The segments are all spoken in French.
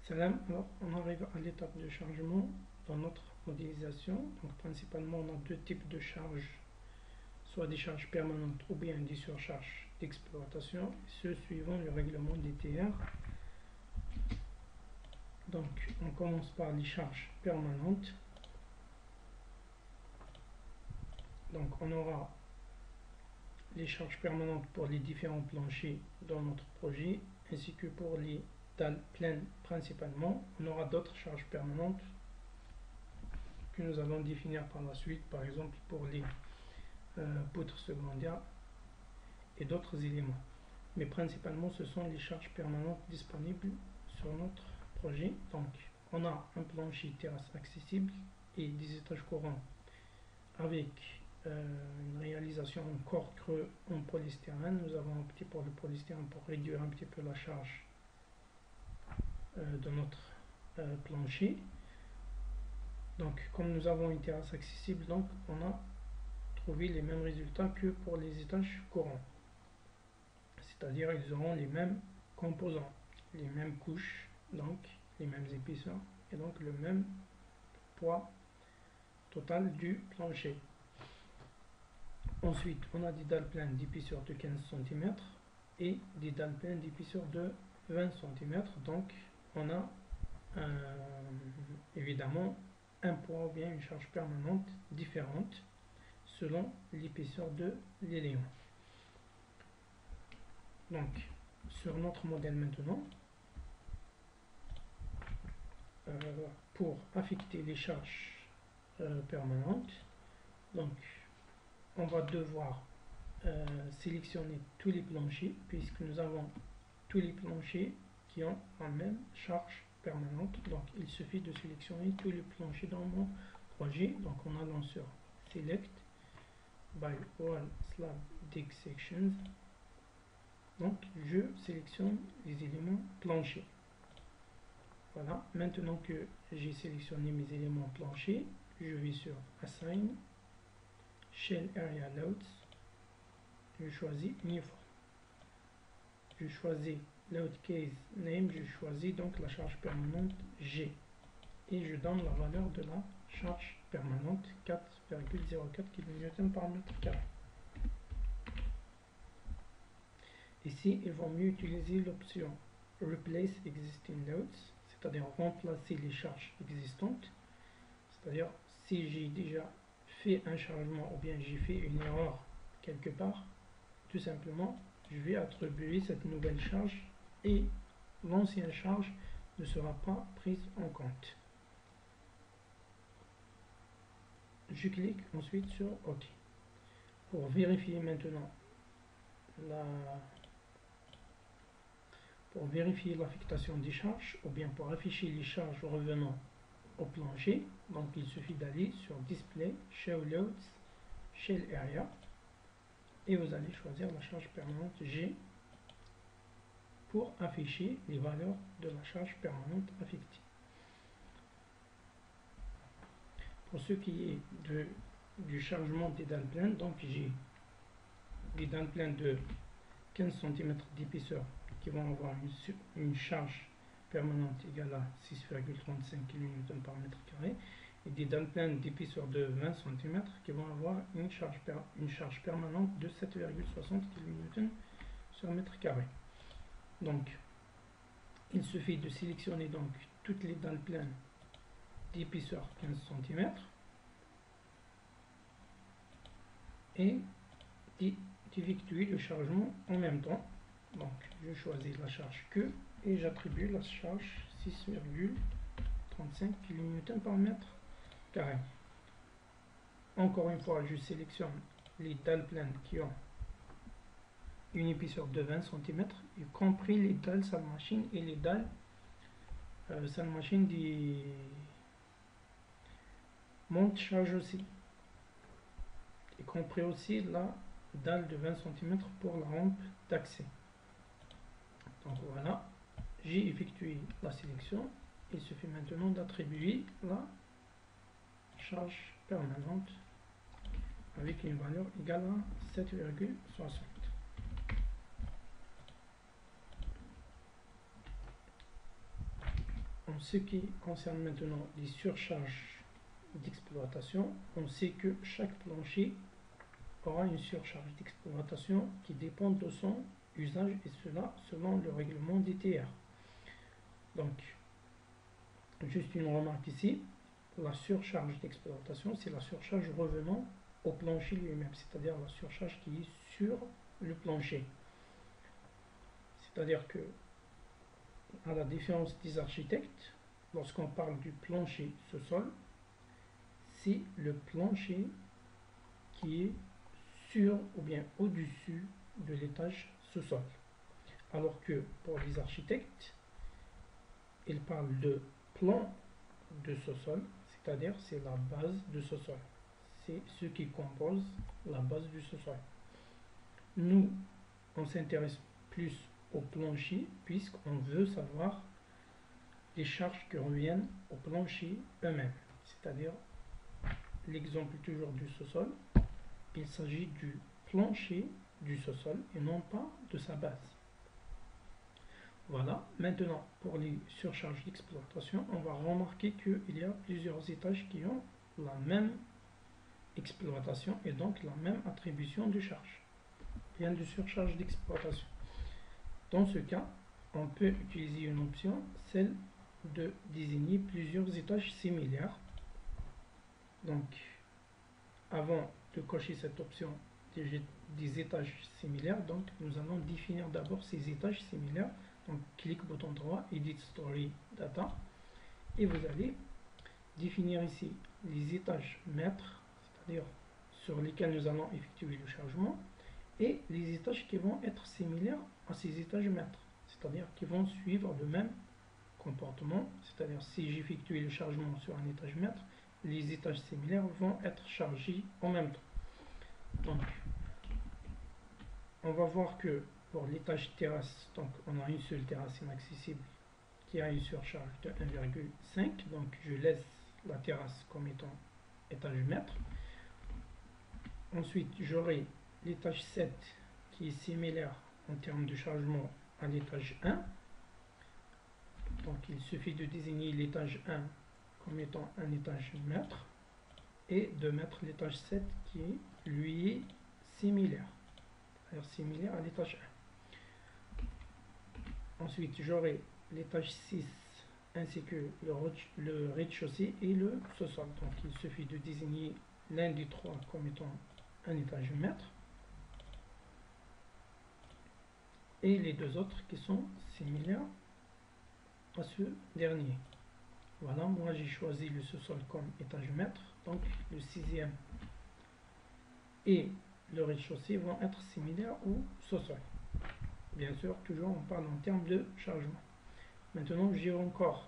Salam, alors on arrive à l'étape de chargement dans notre modélisation. Donc principalement on a deux types de charges, soit des charges permanentes ou bien des surcharges d'exploitation, ce suivant le règlement des TR. Donc on commence par les charges permanentes. Donc on aura les charges permanentes pour les différents planchers dans notre projet, ainsi que pour les dalles pleines principalement. On aura d'autres charges permanentes que nous allons définir par la suite, par exemple pour les poutres secondaires et d'autres éléments. Mais principalement ce sont les charges permanentes disponibles sur notre projet. Donc on a un plancher terrasse accessible et des étages courants avec une réalisation en corps creux en polystyrène. Nous avons opté pour le polystyrène pour réduire un petit peu la charge de notre plancher. Donc comme nous avons une terrasse accessible, donc on a trouvé les mêmes résultats que pour les étages courants, c'est-à-dire ils auront les mêmes composants, les mêmes couches, donc les mêmes épaisseurs et donc le même poids total du plancher. Ensuite on a des dalles pleines d'épaisseur de 15 cm et des dalles pleines d'épaisseur de 20 cm. Donc on a évidemment un poids ou bien une charge permanente différente selon l'épaisseur de l'élément. Donc sur notre modèle maintenant, pour affecter les charges permanentes, donc on va devoir sélectionner tous les planchers, puisque nous avons tous les planchers qui ont la même charge permanente. Donc il suffit de sélectionner tous les planchers dans mon projet. Donc en allant sur Select by Wall Slab Dig Sections, donc je sélectionne les éléments planchers. Voilà, maintenant que j'ai sélectionné mes éléments planchers, je vais sur Assign, Shell Area Loads, je choisis Uniform, je choisis Load Case Name, je choisis donc la charge permanente G et je donne la valeur de la charge permanente 4,04 kN par mètre carré. Ici, il vaut mieux utiliser l'option Replace Existing Loads, c'est-à-dire remplacer les charges existantes. C'est-à-dire, si j'ai déjà fait un chargement ou bien j'ai fait une erreur quelque part, tout simplement, je vais attribuer cette nouvelle charge et l'ancienne charge ne sera pas prise en compte. Je clique ensuite sur OK. Pour vérifier maintenant l'affectation des charges, ou bien pour afficher les charges revenant au plancher, donc il suffit d'aller sur Display, Show Loads, Shell Area, et vous allez choisir la charge permanente G pour afficher les valeurs de la charge permanente affectée. Pour ce qui est du chargement des dalles pleines, donc j'ai des dalles pleines de 15 cm d'épaisseur qui vont avoir une charge permanente égale à 6,35 kN par mètre carré, et des dalles pleines d'épaisseur de 20 cm qui vont avoir une charge permanente de 7,60 kN sur mètre carré. Donc il suffit de sélectionner donc toutes les dalles pleines d'épaisseur 15 cm et d'effectuer le chargement en même temps. Donc je choisis la charge Q et j'attribue la charge 6,35 kN par mètre carré. Encore une fois, je sélectionne les dalles pleines qui ont une épaisseur de 20 cm, y compris les dalles salle machine et les dalles salle machine des monte-charge aussi, y compris aussi la dalle de 20 cm pour la rampe d'accès. Donc voilà, j'ai effectué la sélection. Il suffit maintenant d'attribuer la charge permanente avec une valeur égale à 7,60. ce qui concerne maintenant les surcharges d'exploitation, on sait que chaque plancher aura une surcharge d'exploitation qui dépend de son usage, et cela selon le règlement DTR. Donc, juste une remarque ici, la surcharge d'exploitation, c'est la surcharge revenant au plancher lui-même, c'est-à-dire la surcharge qui est sur le plancher. C'est-à-dire que, à la différence des architectes, lorsqu'on parle du plancher sous-sol, c'est le plancher qui est sur ou bien au-dessus de l'étage sous-sol. Alors que pour les architectes, ils parlent de plan de sous-sol, c'est-à-dire c'est la base de sous-sol. C'est ce qui compose la base du sous-sol. Nous, on s'intéresse plus au plancher puisqu'on veut savoir les charges qui reviennent au plancher eux-mêmes. C'est-à-dire, l'exemple toujours du sous-sol, il s'agit du plancher du sous-sol et non pas de sa base. Voilà, maintenant pour les surcharges d'exploitation, on va remarquer qu'il y a plusieurs étages qui ont la même exploitation et donc la même attribution de charge, bien de surcharge d'exploitation. Dans ce cas, on peut utiliser une option, celle de désigner plusieurs étages similaires. Donc, avant de cocher cette option des étages similaires, donc nous allons définir d'abord ces étages similaires. Donc, clic bouton droit, Edit Story Data, et vous allez définir ici les étages mètres, c'est-à-dire sur lesquels nous allons effectuer le chargement, et les étages qui vont être similaires à ces étages mètres, c'est-à-dire qui vont suivre le même comportement, c'est-à-dire si j'effectue le chargement sur un étage mètre, les étages similaires vont être chargés en même temps. Donc, on va voir que pour l'étage terrasse, donc on a une seule terrasse inaccessible qui a une surcharge de 1,5, donc je laisse la terrasse comme étant étage mètre. Ensuite, j'aurai l'étage 7 qui est similaire en termes de chargement à l'étage 1. Donc il suffit de désigner l'étage 1 comme étant un étage mètre et de mettre l'étage 7 qui lui est similaire, c'est-à-dire similaire à l'étage 1. Ensuite, j'aurai l'étage 6 ainsi que le rez-de-chaussée et le sous-sol. Donc il suffit de désigner l'un des trois comme étant un étage mètre et les deux autres qui sont similaires à ce dernier. Voilà, moi j'ai choisi le sous-sol comme étage mètre, donc le sixième et le rez-de-chaussée vont être similaires au sous-sol. Bien sûr, toujours on parle en termes de chargement. Maintenant, j'ai encore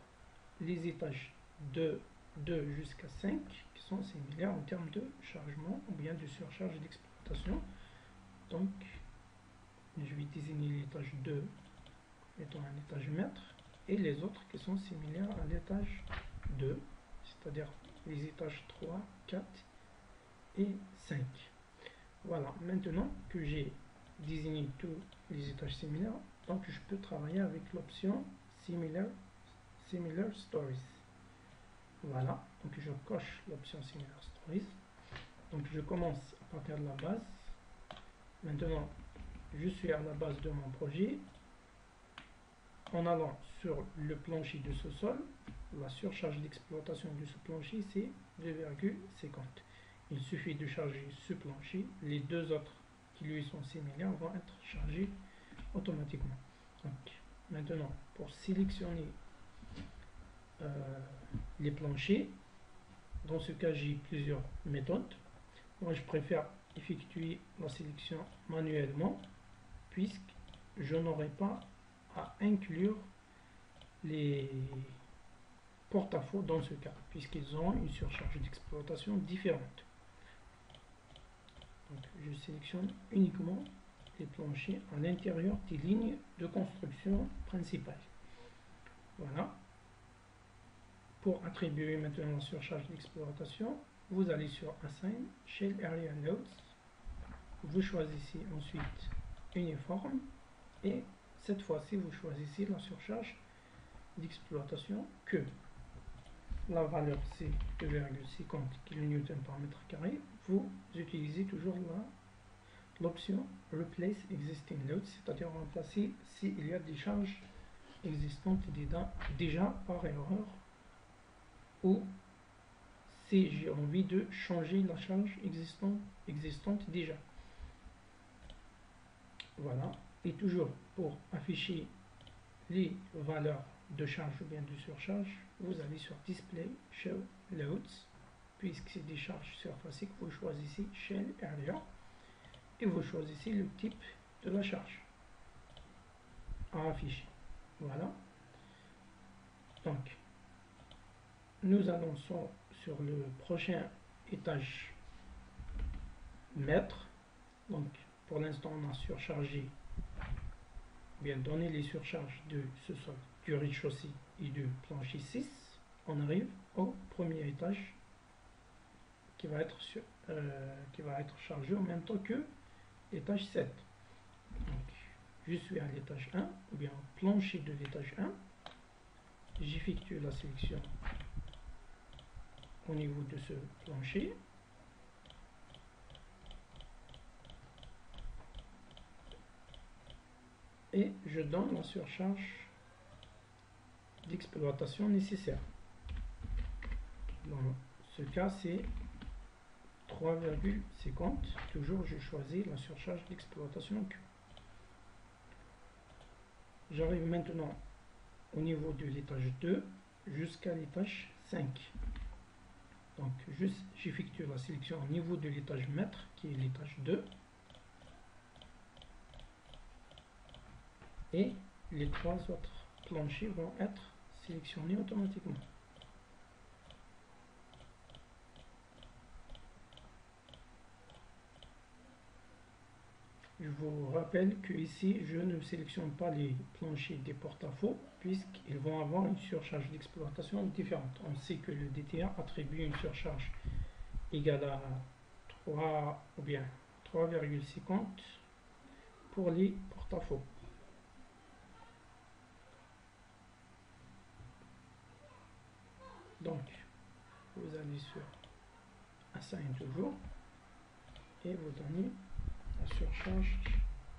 les étages de 2 jusqu'à 5 qui sont similaires en termes de chargement ou bien de surcharge d'exploitation. Donc, je vais désigner l'étage 2 étant un étage mètre et les autres qui sont similaires à l'étage 2, c'est-à-dire les étages 3, 4 et 5. Voilà, maintenant que j'ai désigné tous les étages similaires, donc je peux travailler avec l'option Similar Stories. Voilà, donc je coche l'option Similar Stories. Donc je commence à partir de la base. Maintenant, je suis à la base de mon projet. En allant sur le plancher de ce sol, la surcharge d'exploitation de ce plancher, c'est 2,50. Il suffit de charger ce plancher. Les deux autres qui lui sont similaires vont être chargés automatiquement. Donc, maintenant, pour sélectionner les planchers, dans ce cas, j'ai plusieurs méthodes. Moi, je préfère effectuer la sélection manuellement, puisque je n'aurai pas à inclure les porte-à-faux dans ce cas, puisqu'ils ont une surcharge d'exploitation différente. Donc, je sélectionne uniquement les planchers à l'intérieur des lignes de construction principales. Voilà. Pour attribuer maintenant la surcharge d'exploitation, vous allez sur Assign, Shell Area Loads, vous choisissez ensuite Uniform et cette fois-ci vous choisissez la surcharge d'exploitation que la valeur c'est 2,50 kN par mètre carré, vous utilisez toujours l'option Replace Existing Load, c'est-à-dire remplacer s'il y a des charges existantes déjà par erreur, ou si j'ai envie de changer la charge existante déjà. Voilà. Et toujours pour afficher les valeurs de charge ou bien de surcharge, vous allez sur Display Show Loads, puisque c'est des charges surfaciques, vous choisissez Shell Area et vous choisissez le type de la charge à afficher. Voilà. Donc, nous allons sur le prochain étage mètre. Donc, pour l'instant, on a surchargé, bien donné les surcharges de ce sol, du rez-de-chaussée et du plancher 6. On arrive au premier étage qui va être chargé en même temps que l'étage 7. Donc, je suis à l'étage 1, ou bien au plancher de l'étage 1. J'effectue la sélection au niveau de ce plancher. Et je donne la surcharge d'exploitation nécessaire. Dans ce cas, c'est 3,50. Toujours, je choisis la surcharge d'exploitation Q. J'arrive maintenant au niveau de l'étage 2 jusqu'à l'étage 5. Donc, j'effectue la sélection au niveau de l'étage mètre, qui est l'étage 2. Et les trois autres planchers vont être sélectionnés automatiquement. Je vous rappelle que ici, je ne sélectionne pas les planchers des porte-à-faux puisqu'ils vont avoir une surcharge d'exploitation différente. On sait que le DTA attribue une surcharge égale à 3 ou bien 3,50 pour les porte-à-faux. Donc, vous allez sur Assign toujours et vous donnez la surcharge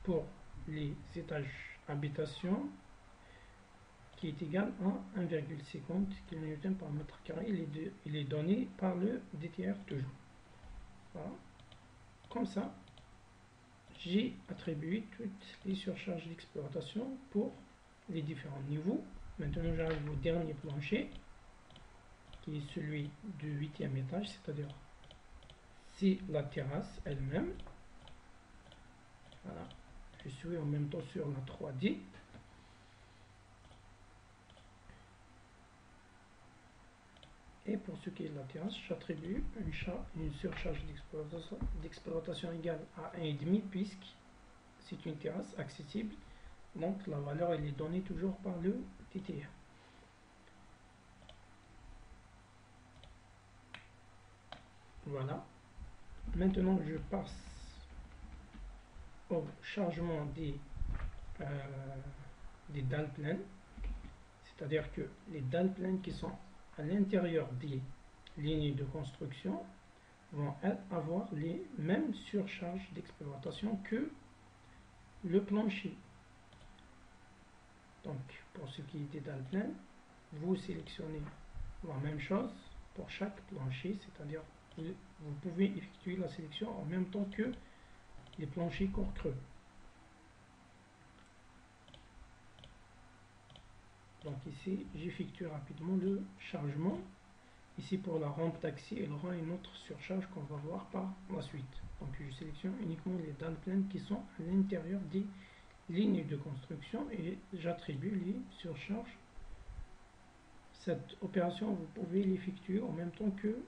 pour les étages habitation qui est égal à 1,50 kN par mètre carré. Il est donné par le DTR toujours. Voilà. Comme ça, j'ai attribué toutes les surcharges d'exploitation pour les différents niveaux. Maintenant, j'arrive au dernier plancher, qui est celui du 8e étage, c'est-à-dire c'est la terrasse elle-même. Voilà. Je suis en même temps sur la 3D. Et pour ce qui est de la terrasse, j'attribue une surcharge d'exploitation égale à 1,5 puisque c'est une terrasse accessible. Donc la valeur elle est donnée toujours par le TTR. Voilà. Maintenant je passe au chargement des dalles pleines. C'est-à-dire que les dalles pleines qui sont à l'intérieur des lignes de construction vont avoir les mêmes surcharges d'exploitation que le plancher. Donc, pour ce qui est des dalles pleines, vous sélectionnez la même chose pour chaque plancher, c'est-à-dire vous pouvez effectuer la sélection en même temps que les planchers corps creux. Donc ici, j'effectue rapidement le chargement. Ici, pour la rampe d'accès, il y aura une autre surcharge qu'on va voir par la suite. Donc je sélectionne uniquement les dalles pleines qui sont à l'intérieur des lignes de construction et j'attribue les surcharges. Cette opération, vous pouvez l'effectuer en même temps que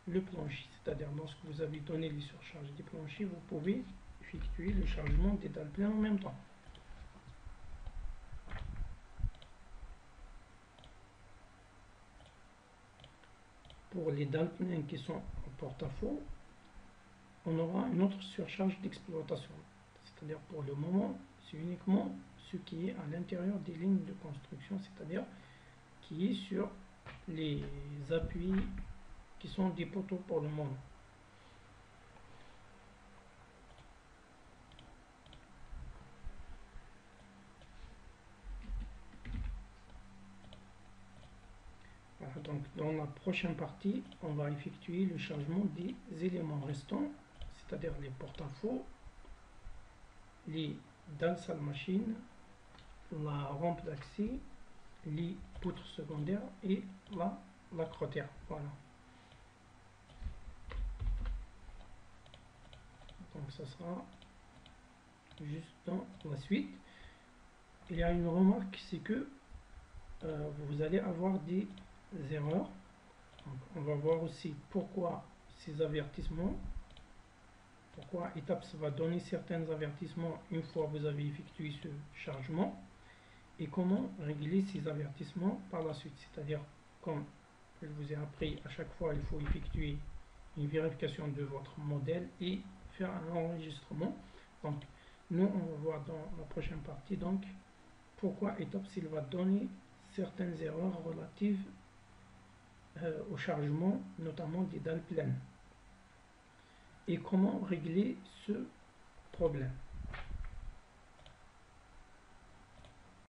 le plancher. C'est-à-dire, lorsque vous avez donné les surcharges des planchers, vous pouvez effectuer le chargement des dalles pleines en même temps. Pour les dalles pleines qui sont en porte-à-faux, on aura une autre surcharge d'exploitation. C'est-à-dire pour le moment, c'est uniquement ce qui est à l'intérieur des lignes de construction, c'est-à-dire qui est sur les appuis qui sont des poteaux pour le moment. Voilà, donc dans la prochaine partie, on va effectuer le changement des éléments restants, c'est-à-dire les porte-à-faux, les dalles salle machine, la rampe d'accès, les poutres secondaires et la crottère. Voilà. Donc ça sera juste dans la suite. Il y a une remarque, c'est que vous allez avoir des erreurs. Donc, on va voir aussi pourquoi ces avertissements, pourquoi Etaps va donner certains avertissements une fois que vous avez effectué ce chargement, et comment régler ces avertissements par la suite. C'est-à-dire, comme je vous ai appris, à chaque fois il faut effectuer une vérification de votre modèle et faire un enregistrement. Donc nous on va voir dans la prochaine partie donc pourquoi Etaps il va donner certaines erreurs relatives au chargement, notamment des dalles pleines, et comment régler ce problème.